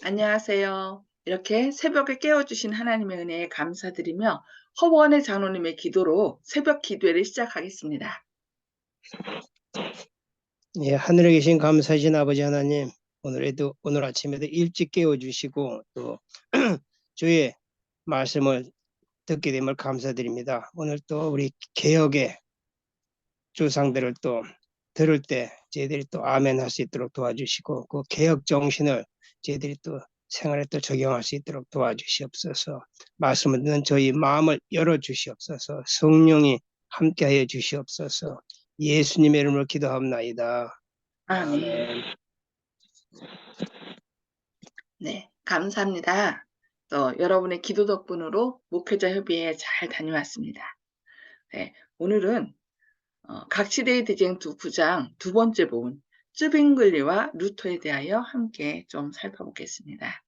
안녕하세요. 이렇게 새벽에 깨워주신 하나님의 은혜에 감사드리며 허원의 장로님의 기도로 새벽 기도회를 시작하겠습니다. 예, 하늘에 계신 감사하신 아버지 하나님, 오늘 아침에도 일찍 깨워주시고 또 주의 말씀을 듣게 됨을 감사드립니다. 오늘 또 우리 개혁의 주상들을 또 들을 때 저희들이 또 아멘 할 수 있도록 도와주시고 그 개혁 정신을 저희들이 또 생활에 또 적용할 수 있도록 도와주시옵소서. 말씀을 듣는 저희 마음을 열어주시옵소서. 성령이 함께하여 주시옵소서. 예수님의 이름으로 기도합나이다. 아멘. 네, 감사합니다. 또 여러분의 기도 덕분으로 목회자 협의회 잘 다녀왔습니다. 네, 오늘은 각시대의 대쟁투 9장 두 번째 부분 쯔빙글리와 루터에 대하여 함께 좀 살펴보겠습니다.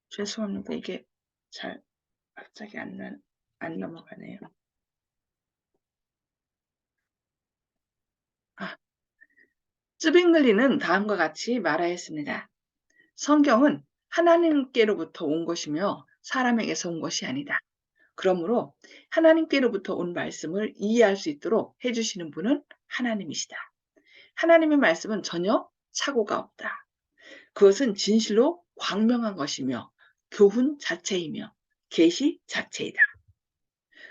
죄송합니다. 이게 잘 갑자기 안 넘어가네요. 쯔빙글리는 다음과 같이 말하였습니다. 성경은 하나님께로부터 온 것이며 사람에게서 온 것이 아니다. 그러므로 하나님께로부터 온 말씀을 이해할 수 있도록 해주시는 분은 하나님이시다. 하나님의 말씀은 전혀 착오가 없다. 그것은 진실로 광명한 것이며 교훈 자체이며 계시 자체이다.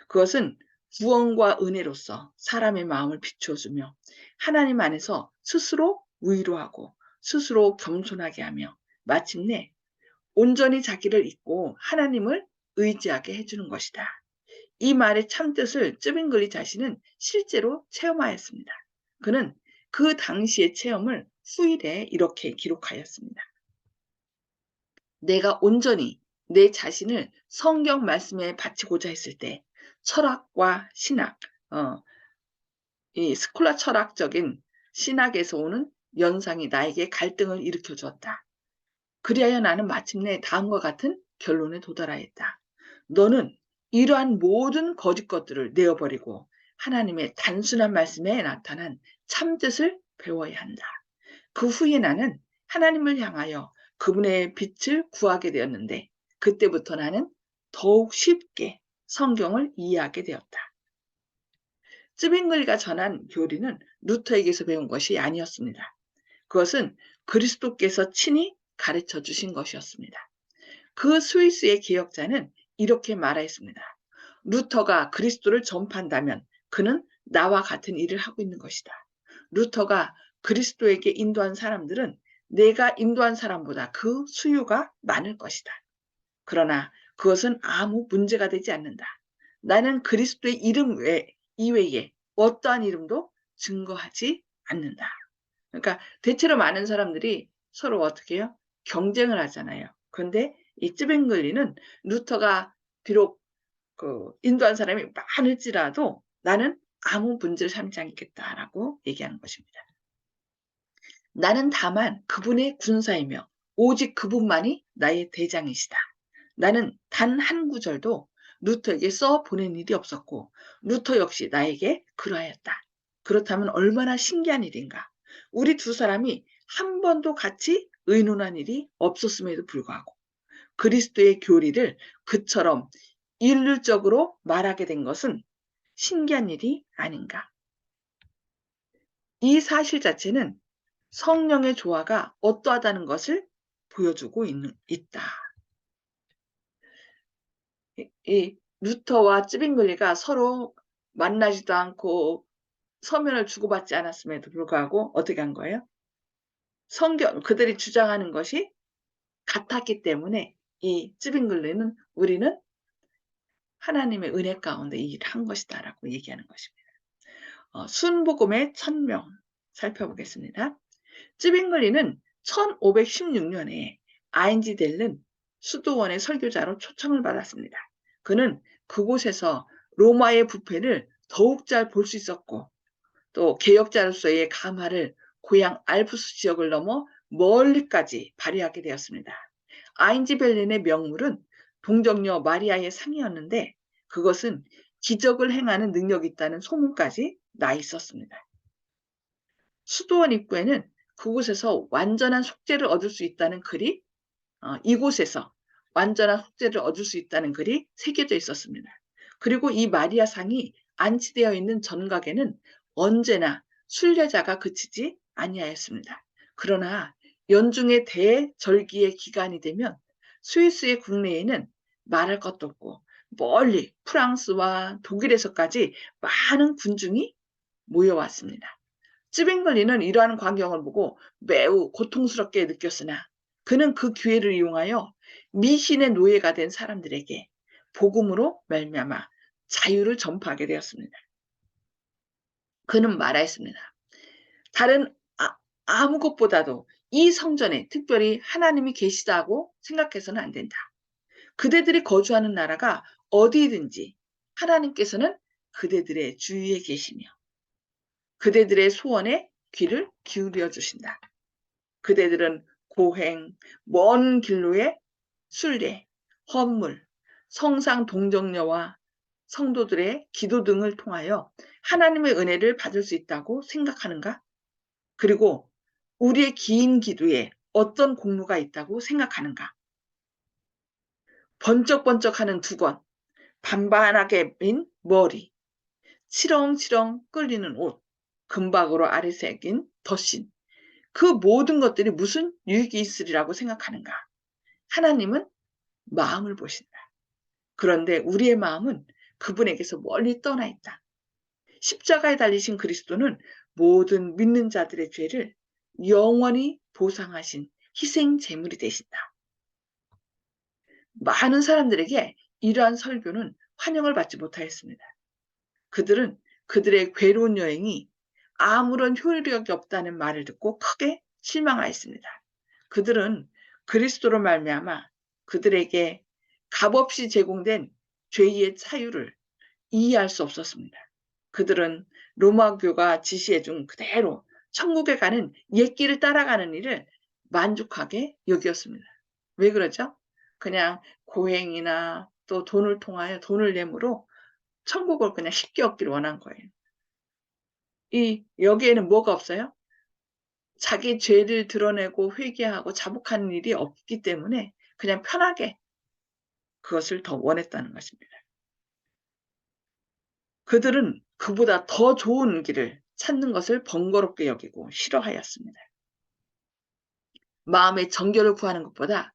그것은 구원과 은혜로서 사람의 마음을 비추어주며 하나님 안에서 스스로 위로하고 스스로 겸손하게 하며 마침내 온전히 자기를 잊고 하나님을 의지하게 해주는 것이다. 이 말의 참뜻을 쯔빙글리 자신은 실제로 체험하였습니다. 그는 그 당시의 체험을 후일에 이렇게 기록하였습니다. 내가 온전히 내 자신을 성경 말씀에 바치고자 했을 때 철학과 신학, 이 스콜라 철학적인 신학에서 오는 연상이 나에게 갈등을 일으켜 주었다. 그리하여 나는 마침내 다음과 같은 결론에 도달하였다. 너는 이러한 모든 거짓 것들을 내어버리고 하나님의 단순한 말씀에 나타난 참뜻을 배워야 한다. 그 후에 나는 하나님을 향하여 그분의 빛을 구하게 되었는데 그때부터 나는 더욱 쉽게 성경을 이해하게 되었다. 쯔빙글리가 전한 교리는 루터에게서 배운 것이 아니었습니다. 그것은 그리스도께서 친히 가르쳐 주신 것이었습니다. 그 스위스의 개혁자는 이렇게 말하였습니다. 루터가 그리스도를 전파한다면 그는 나와 같은 일을 하고 있는 것이다. 루터가 그리스도에게 인도한 사람들은 내가 인도한 사람보다 그 수요가 많을 것이다. 그러나 그것은 아무 문제가 되지 않는다. 나는 그리스도의 이름 이외에 어떠한 이름도 증거하지 않는다. 그러니까 대체로 많은 사람들이 서로 어떻게 해요? 경쟁을 하잖아요. 그런데 이 쯔빙글리는 루터가 비록 인도한 사람이 많을지라도 나는 아무 문제를 삼지 않겠다라고 얘기하는 것입니다. 나는 다만 그분의 군사이며 오직 그분만이 나의 대장이시다. 나는 단 한 구절도 루터에게 써 보낸 일이 없었고 루터 역시 나에게 그러하였다. 그렇다면 얼마나 신기한 일인가. 우리 두 사람이 한 번도 같이 의논한 일이 없었음에도 불구하고 그리스도의 교리를 그처럼 일률적으로 말하게 된 것은 신기한 일이 아닌가. 이 사실 자체는 성령의 조화가 어떠하다는 것을 보여주고 있다. 이 루터와 쯔빙글리가 서로 만나지도 않고 서면을 주고받지 않았음에도 불구하고 어떻게 한 거예요? 그들이 주장하는 것이 같았기 때문에 이 쯔빙글리는 우리는 하나님의 은혜 가운데 이 일을 한 것이다라고 얘기하는 것입니다. 순복음의 천명 살펴보겠습니다. 쯔빙글리는 1516년에 아인지 델른 수도원의 설교자로 초청을 받았습니다. 그는 그곳에서 로마의 부패를 더욱 잘 볼 수 있었고 또 개혁자로서의 감화를 고향 알프스 지역을 넘어 멀리까지 발휘하게 되었습니다. 아인지 벨린의 명물은 동정녀 마리아의 상이었는데 그것은 기적을 행하는 능력이 있다는 소문까지 나 있었습니다. 수도원 입구에는 그곳에서 완전한 속죄를 얻을 수 있다는 글이 이곳에서 완전한 속죄를 얻을 수 있다는 글이 새겨져 있었습니다. 그리고 이 마리아 상이 안치되어 있는 전각에는 언제나 순례자가 그치지 아니하였습니다. 그러나 연중의 대절기의 기간이 되면 스위스의 국내에는 말할 것도 없고 멀리 프랑스와 독일에서까지 많은 군중이 모여왔습니다. 찌빙글리는 이러한 광경을 보고 매우 고통스럽게 느꼈으나 그는 그 기회를 이용하여 미신의 노예가 된 사람들에게 복음으로 말미암아 자유를 전파하게 되었습니다. 그는 말하였습니다. 다른 아무것보다도 이 성전에 특별히 하나님이 계시다고 생각해서는 안 된다. 그대들이 거주하는 나라가 어디든지 하나님께서는 그대들의 주위에 계시며 그대들의 소원에 귀를 기울여 주신다. 그대들은 고행, 먼 길로의 순례, 헌물, 성상 동정녀와 성도들의 기도 등을 통하여 하나님의 은혜를 받을 수 있다고 생각하는가? 그리고 우리의 긴 기도에 어떤 공로가 있다고 생각하는가? 번쩍번쩍하는 두건, 반반하게 민 머리, 치렁치렁 끌리는 옷, 금박으로 아래 새긴 덧신, 그 모든 것들이 무슨 유익이 있으리라고 생각하는가? 하나님은 마음을 보신다. 그런데 우리의 마음은 그분에게서 멀리 떠나 있다. 십자가에 달리신 그리스도는 모든 믿는 자들의 죄를 영원히 보상하신 희생 제물이 되신다. 많은 사람들에게 이러한 설교는 환영을 받지 못하였습니다. 그들은 그들의 괴로운 여행이 아무런 효력이 없다는 말을 듣고 크게 실망하였습니다. 그들은 그리스도로 말미암아 그들에게 값없이 제공된 죄의 사유를 이해할 수 없었습니다. 그들은 로마교가 지시해준 그대로 천국에 가는 옛길을 따라가는 일을 만족하게 여겼습니다. 왜 그러죠? 그냥 고행이나 또 돈을 통하여 돈을 내므로 천국을 그냥 쉽게 얻기를 원한 거예요. 여기에는 뭐가 없어요? 자기 죄를 드러내고 회개하고 자복하는 일이 없기 때문에 그냥 편하게 그것을 더 원했다는 것입니다. 그들은 그보다 더 좋은 길을 찾는 것을 번거롭게 여기고 싫어하였습니다. 마음의 정결을 구하는 것보다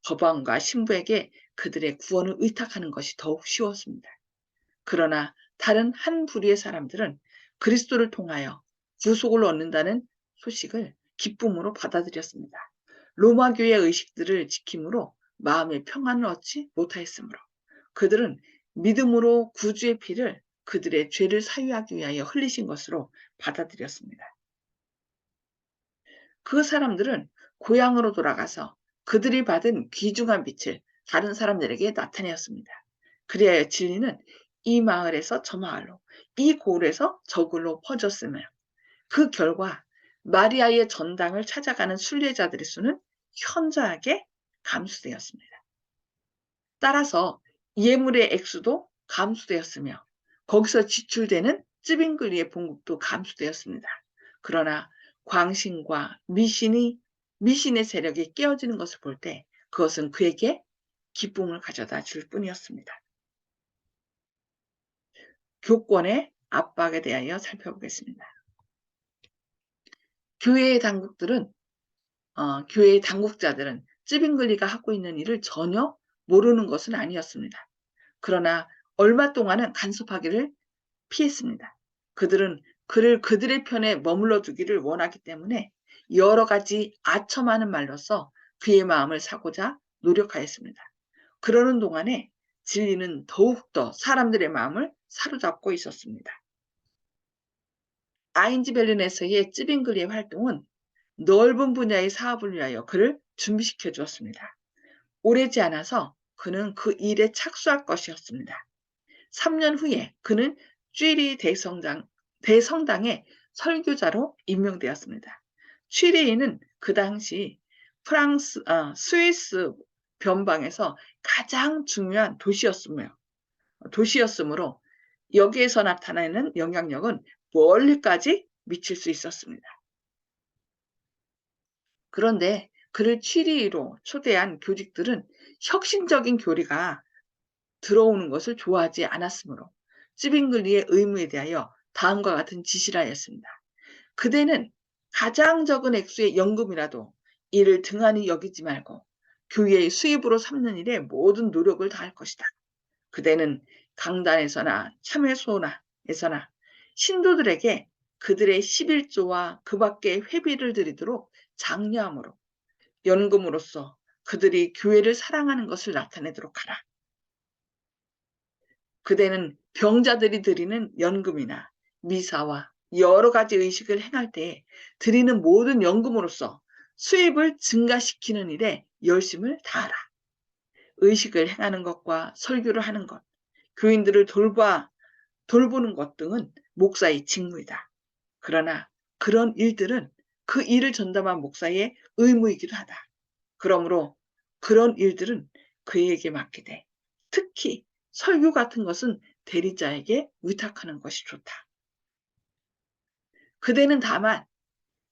법왕과 신부에게 그들의 구원을 의탁하는 것이 더욱 쉬웠습니다. 그러나 다른 한 부류의 사람들은 그리스도를 통하여 구속을 얻는다는 소식을 기쁨으로 받아들였습니다. 로마교의 의식들을 지킴으로 마음의 평안을 얻지 못하였으므로 그들은 믿음으로 구주의 피를 그들의 죄를 사유하기 위하여 흘리신 것으로 받아들였습니다. 그 사람들은 고향으로 돌아가서 그들이 받은 귀중한 빛을 다른 사람들에게 나타내었습니다. 그리하여 진리는 이 마을에서 저 마을로, 이 고을에서 저 굴로 퍼졌으며 그 결과 마리아의 전당을 찾아가는 순례자들의 수는 현저하게 감소되었습니다. 따라서 예물의 액수도 감소되었으며 거기서 지출되는 찌빙글리의 봉급도 감소되었습니다. 그러나 광신과 미신의 세력이 깨어지는 것을 볼 때 그것은 그에게 기쁨을 가져다 줄 뿐이었습니다. 교권의 압박에 대하여 살펴보겠습니다. 교회의 당국자들은 찌빙글리가 하고 있는 일을 전혀 모르는 것은 아니었습니다. 그러나 얼마 동안은 간섭하기를 피했습니다. 그들은 그를 그들의 편에 머물러 두기를 원하기 때문에 여러 가지 아첨하는 말로써 그의 마음을 사고자 노력하였습니다. 그러는 동안에 진리는 더욱더 사람들의 마음을 사로잡고 있었습니다. 아인즈 베르네스의 찌빙글리의 활동은 넓은 분야의 사업을 위하여 그를 준비시켜 주었습니다. 오래지 않아서 그는 그 일에 착수할 것이었습니다. 3년 후에 그는 쥐리 대성당의 설교자로 임명되었습니다. 쥐리히는 그 당시 스위스 변방에서 가장 중요한 도시였으므로 여기에서 나타나는 영향력은 멀리까지 미칠 수 있었습니다. 그런데 그를 취리로 초대한 교직들은 혁신적인 교리가 들어오는 것을 좋아하지 않았으므로 찌빙글리의 의무에 대하여 다음과 같은 지시를 하였습니다. 그대는 가장 적은 액수의 연금이라도 이를 등한히 여기지 말고 교회의 수입으로 삼는 일에 모든 노력을 다할 것이다. 그대는 강단에서나 참회소나에서나 신도들에게 그들의 11조와 그 밖의 회비를 드리도록 장려함으로 연금으로써 그들이 교회를 사랑하는 것을 나타내도록 하라. 그대는 병자들이 드리는 연금이나 미사와 여러 가지 의식을 행할 때 드리는 모든 연금으로써 수입을 증가시키는 일에 열심을 다하라. 의식을 행하는 것과 설교를 하는 것, 교인들을 돌보는 것 등은 목사의 직무이다. 그러나 그런 일들은 그 일을 전담한 목사의 의무이기도 하다. 그러므로 그런 일들은 그에게 맡게 돼. 특히 설교 같은 것은 대리자에게 위탁하는 것이 좋다. 그대는 다만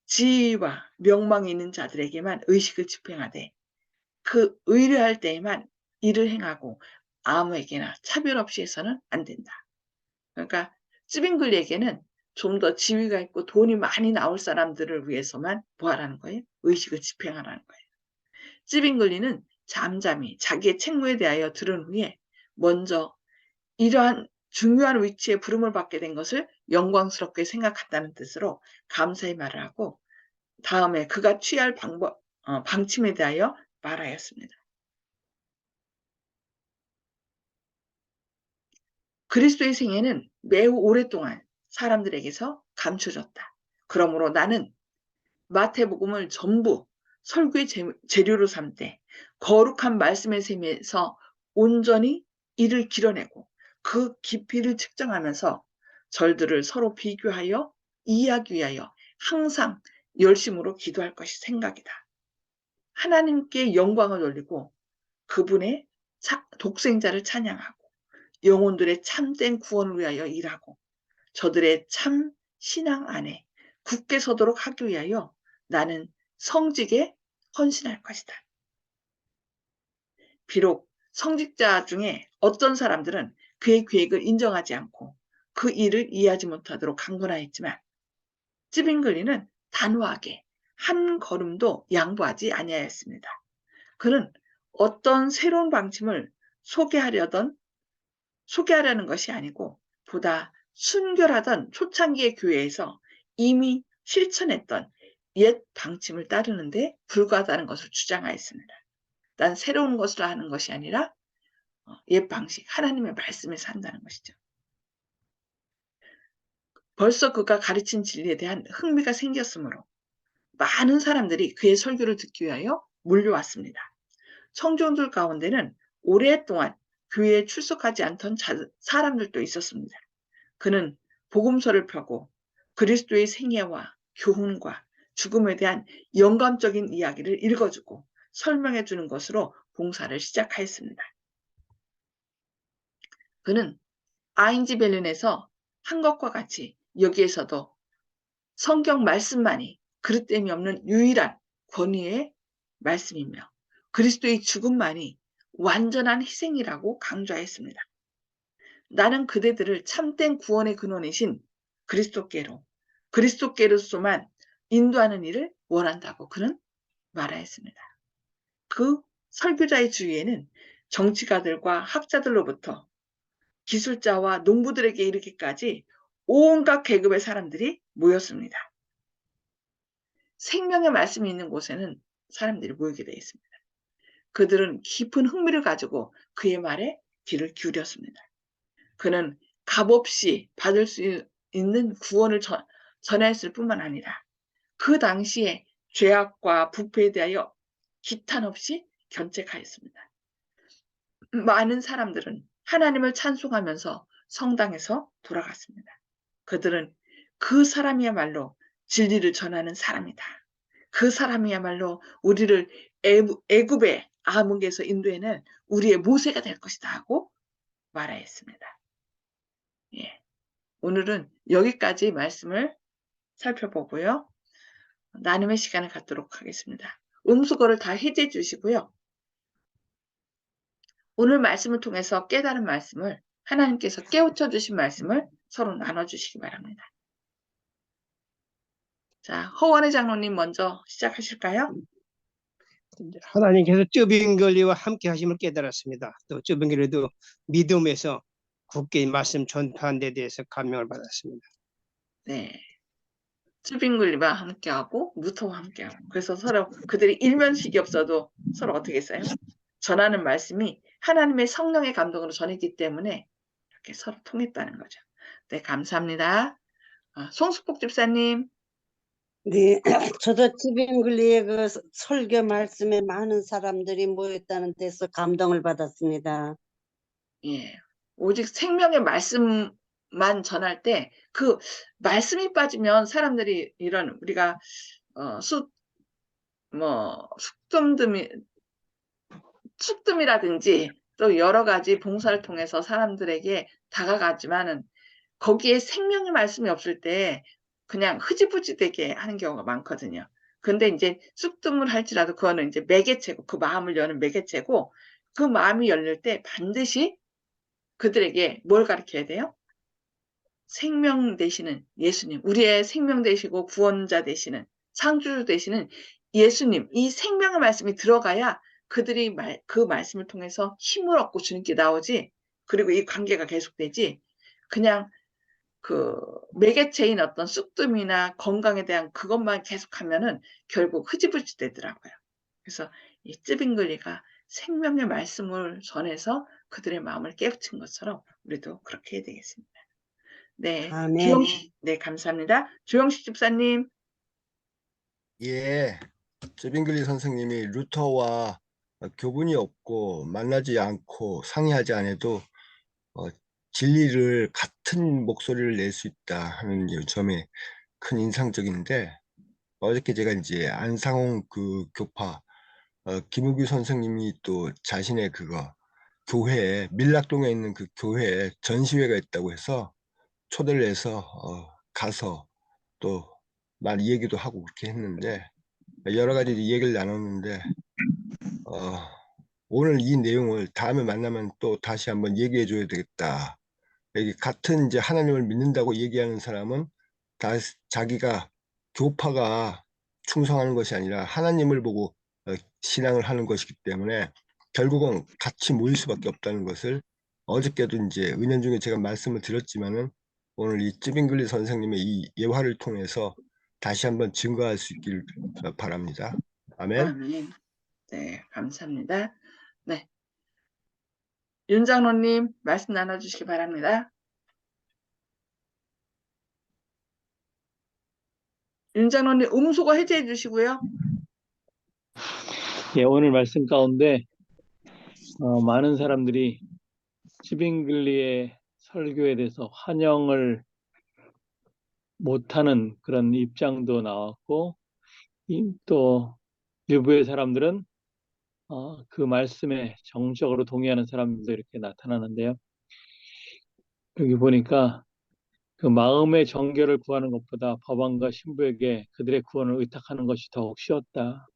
지위와 명망이 있는 자들에게만 의식을 집행하되 그 의뢰할 때에만 일을 행하고 아무에게나 차별 없이 해서는 안 된다. 그러니까 찌빙글리에게는 좀 더 지위가 있고 돈이 많이 나올 사람들을 위해서만 뭐 하라는 거예요? 의식을 집행하라는 거예요. 찌빙글리는 잠잠히 자기의 책무에 대하여 들은 후에 먼저 이러한 중요한 위치에 부름을 받게 된 것을 영광스럽게 생각한다는 뜻으로 감사의 말을 하고 다음에 그가 취할 방침에 대하여 말하였습니다. 그리스도의 생애는 매우 오랫동안 사람들에게서 감춰졌다. 그러므로 나는 마태복음을 전부 설교의 재료로 삼되 거룩한 말씀의 셈에서 온전히 이를 길어내고 그 깊이를 측정하면서 절들을 서로 비교하여 이해하기 위하여 항상 열심으로 기도할 것이 생각이다. 하나님께 영광을 돌리고 그분의 독생자를 찬양하고 영혼들의 참된 구원을 위하여 일하고 저들의 참 신앙 안에 굳게 서도록 하기 위하여 나는 성직에 헌신할 것이다. 비록 성직자 중에 어떤 사람들은 그의 계획을 인정하지 않고 그 일을 이해하지 못하도록 강권하였지만 찌빙글리는 단호하게 한 걸음도 양보하지 아니하였습니다. 그는 어떤 새로운 방침을 소개하려는 것이 아니고 보다 순결하던 초창기의 교회에서 이미 실천했던 옛 방침을 따르는데 불과하다는 것을 주장하였습니다. 난 새로운 것을 하는 것이 아니라 옛 방식, 하나님의 말씀에서 한다는 것이죠. 벌써 그가 가르친 진리에 대한 흥미가 생겼으므로 많은 사람들이 그의 설교를 듣기 위하여 몰려왔습니다. 청중들 가운데는 오랫동안 교회에 출석하지 않던 사람들도 있었습니다. 그는 복음서를 펴고 그리스도의 생애와 교훈과 죽음에 대한 영감적인 이야기를 읽어주고 설명해 주는 것으로 봉사를 시작하였습니다. 그는 아인지벨른에서 한 것과 같이 여기에서도 성경 말씀만이 그릇됨이 없는 유일한 권위의 말씀이며 그리스도의 죽음만이 완전한 희생이라고 강조하였습니다. 나는 그대들을 참된 구원의 근원이신 그리스도께로서만 인도하는 일을 원한다고 그는 말하였습니다. 그 설교자의 주위에는 정치가들과 학자들로부터 기술자와 농부들에게 이르기까지 온갖 계급의 사람들이 모였습니다. 생명의 말씀이 있는 곳에는 사람들이 모이게 되어 있습니다. 그들은 깊은 흥미를 가지고 그의 말에 귀를 기울였습니다. 그는 값없이 받을 수 있는 구원을 전했을 뿐만 아니라 그 당시에 죄악과 부패에 대하여 기탄 없이 견책하였습니다. 많은 사람들은 하나님을 찬송하면서 성당에서 돌아갔습니다. 그들은 그 사람이야말로 진리를 전하는 사람이다. 그 사람이야말로 우리를 애굽의 암흑에서 인도해낸 우리의 모세가 될 것이다 하고 말하였습니다. 예. 오늘은 여기까지 말씀을 살펴보고요. 나눔의 시간을 갖도록 하겠습니다. 음수거를 다 해제해 주시고요. 오늘 말씀을 통해서 깨달은 말씀을 하나님께서 깨우쳐 주신 말씀을 서로 나눠주시기 바랍니다. 자, 허원의 장로님 먼저 시작하실까요? 하나님께서 쯔빙글리와 함께 하심을 깨달았습니다. 또 쯔빙글리도 믿음에서 굳게 말씀 전파한 데 대해서 감명을 받았습니다. 네. 쯔빙글리와 함께하고 루터와 함께하고 그래서 서로 그들이 일면식이 없어도 서로 어떻게 했어요? 전하는 말씀이 하나님의 성령의 감동으로 전했기 때문에 이렇게 서로 통했다는 거죠. 네, 감사합니다. 송숙복 집사님. 네, 저도 찌빙글리의 그 설교 말씀에 많은 사람들이 모였다는 데서 감동을 받았습니다. 예. 오직 생명의 말씀만 전할 때 그 말씀이 빠지면 사람들이 이런 우리가 숙뜸이라든지 또 여러 가지 봉사를 통해서 사람들에게 다가가지만은 거기에 생명의 말씀이 없을 때 그냥 흐지부지되게 하는 경우가 많거든요. 근데 이제 쑥뜸을 할지라도 그거는 이제 매개체고 그 마음을 여는 매개체고 그 마음이 열릴 때 반드시 그들에게 뭘 가르쳐야 돼요? 생명 되시는 예수님, 우리의 생명 되시고 구원자 되시는 창조주 되시는 예수님, 이 생명의 말씀이 들어가야 그들이 그 말씀을 통해서 힘을 얻고 주님께 나오지. 그리고 이 관계가 계속되지. 그냥 그 매개체인 어떤 쑥뜸이나 건강에 대한 그것만 계속하면은 결국 흐지부지 되더라고요. 그래서 이 쯔빙글리가 생명의 말씀을 전해서 그들의 마음을 깨우친 것처럼 우리도 그렇게 해야 되겠습니다. 네, 아멘. 네, 감사합니다. 조영식 집사님. 예, 쯔빙글리 선생님이 루터와 교분이 없고 만나지 않고 상의하지 않아도 진리를 같은 목소리를 낼 수 있다 하는 점에 큰 인상적인데, 어저께 제가 이제 안상홍 그 교파 김우규 선생님이 또 자신의 그거 교회에 밀락동에 있는 그 교회에 전시회가 있다고 해서 초대를 해서 가서 또 말 얘기도 하고 그렇게 했는데, 여러 가지 얘기를 나눴는데 오늘 이 내용을 다음에 만나면 또 다시 한번 얘기해 줘야 되겠다. 여기 같은 이제 하나님을 믿는다고 얘기하는 사람은 다 자기가 교파가 충성하는 것이 아니라 하나님을 보고 신앙을 하는 것이기 때문에 결국은 같이 모일 수밖에 없다는 것을 어저께도 이제 은연중에 제가 말씀을 드렸지만은 오늘 이 쯔빙글리 선생님의 이 예화를 통해서 다시 한번 증거할 수 있기를 바랍니다. 아멘. 아멘. 네, 감사합니다. 네. 윤 장로님, 말씀 나눠주시기 바랍니다. 윤 장로님, 음소거 해제해 주시고요. 예, 오늘 말씀 가운데 많은 사람들이 찌빙글리의 설교에 대해서 환영을 못하는 그런 입장도 나왔고, 또 일부의 사람들은 그 말씀에 정적으로 동의하는 사람들도 이렇게 나타나는데요. 여기 보니까 그 마음의 정결을 구하는 것보다 법안과 신부에게 그들의 구원을 의탁하는 것이 더욱 쉬웠다.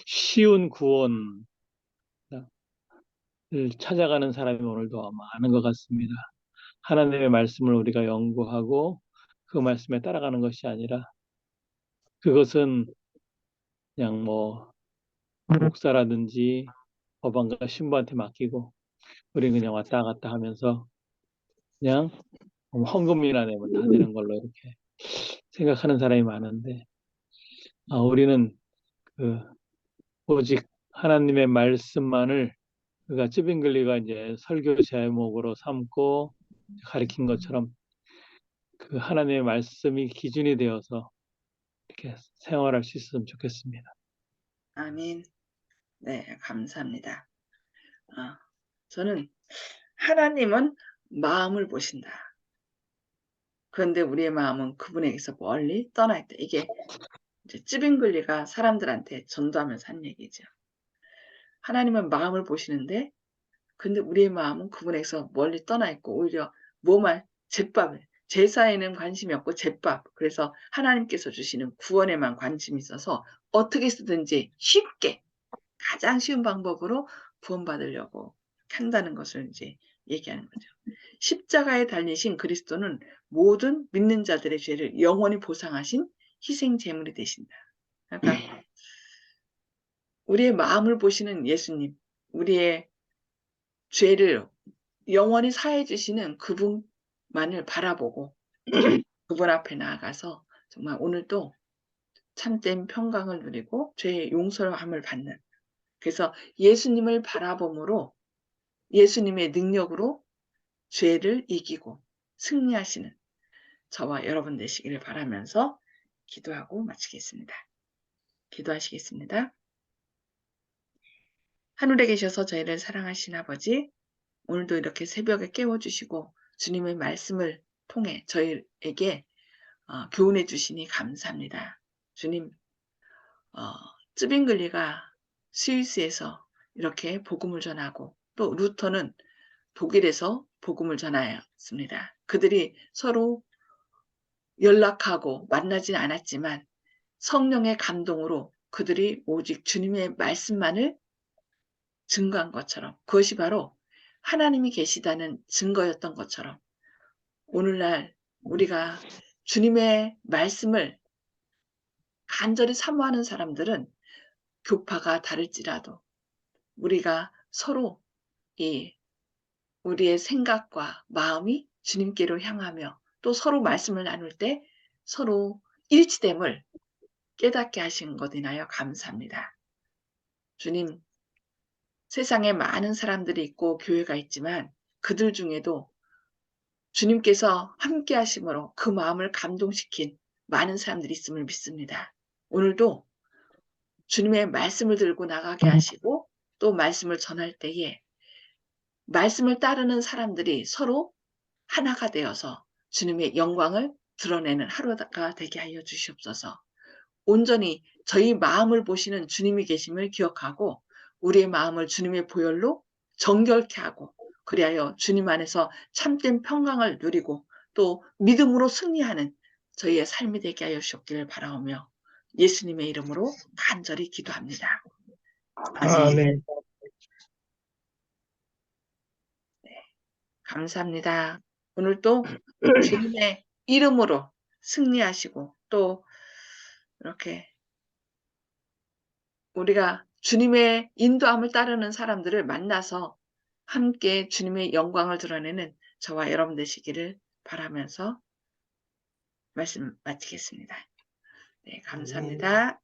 쉬운 구원을 찾아가는 사람이 오늘도 많은 것 같습니다. 하나님의 말씀을 우리가 연구하고 그 말씀에 따라가는 것이 아니라 그것은 그냥 뭐 목사라든지 법안과 신부한테 맡기고 우리는 그냥 왔다 갔다 하면서 그냥 헌금이나 내면 다 되는 걸로 이렇게 생각하는 사람이 많은데, 우리는 그 오직 하나님의 말씀만을 그가 쯔빙글리가 이제 설교 제목으로 삼고 가리킨 것처럼 그 하나님의 말씀이 기준이 되어서 이렇게 생활할 수 있으면 좋겠습니다. 아멘. 네, 감사합니다. 저는 하나님은 마음을 보신다. 그런데 우리의 마음은 그분에게서 멀리 떠나 있다. 이게 이제 찌빙글리가 사람들한테 전도하면서 한 얘기죠. 하나님은 마음을 보시는데 근데 우리의 마음은 그분에게서 멀리 떠나 있고 오히려 뭐만 제사에는 관심이 없고 제밥, 그래서 하나님께서 주시는 구원에만 관심이 있어서 어떻게 쓰든지 쉽게 가장 쉬운 방법으로 구원받으려고 한다는 것을 이제 얘기하는 거죠. 십자가에 달리신 그리스도는 모든 믿는 자들의 죄를 영원히 보상하신 희생 제물이 되신다. 그러니까 우리의 마음을 보시는 예수님, 우리의 죄를 영원히 사해 주시는 그분만을 바라보고 그분 앞에 나아가서 정말 오늘도 참된 평강을 누리고 죄의 용서함을 받는, 그래서 예수님을 바라봄으로 예수님의 능력으로 죄를 이기고 승리하시는 저와 여러분 되시기를 바라면서 기도하고 마치겠습니다. 기도하시겠습니다. 하늘에 계셔서 저희를 사랑하신 아버지, 오늘도 이렇게 새벽에 깨워주시고 주님의 말씀을 통해 저희에게 교훈해 주시니 감사합니다. 주님, 쯔빙글리가 스위스에서 이렇게 복음을 전하고 또 루터는 독일에서 복음을 전하였습니다. 그들이 서로 연락하고 만나진 않았지만 성령의 감동으로 그들이 오직 주님의 말씀만을 증거한 것처럼, 그것이 바로 하나님이 계시다는 증거였던 것처럼 오늘날 우리가 주님의 말씀을 간절히 사모하는 사람들은 교파가 다를지라도 우리가 서로 우리의 생각과 마음이 주님께로 향하며 또 서로 말씀을 나눌 때 서로 일치됨을 깨닫게 하신 것 인하여 감사합니다. 주님, 세상에 많은 사람들이 있고 교회가 있지만 그들 중에도 주님께서 함께 하심으로 그 마음을 감동시킨 많은 사람들이 있음을 믿습니다. 오늘도 주님의 말씀을 들고 나가게 하시고 또 말씀을 전할 때에 말씀을 따르는 사람들이 서로 하나가 되어서 주님의 영광을 드러내는 하루가 되게 하여 주시옵소서. 온전히 저희 마음을 보시는 주님이 계심을 기억하고 우리의 마음을 주님의 보혈로 정결케 하고 그리하여 주님 안에서 참된 평강을 누리고 또 믿음으로 승리하는 저희의 삶이 되게 하여 주시기를 바라오며 예수님의 이름으로 간절히 기도합니다. 아멘. 감사합니다. 오늘도 주님의 이름으로 승리하시고 또 이렇게 우리가 주님의 인도함을 따르는 사람들을 만나서 함께 주님의 영광을 드러내는 저와 여러분 되시기를 바라면서 말씀 마치겠습니다. 네, 감사합니다.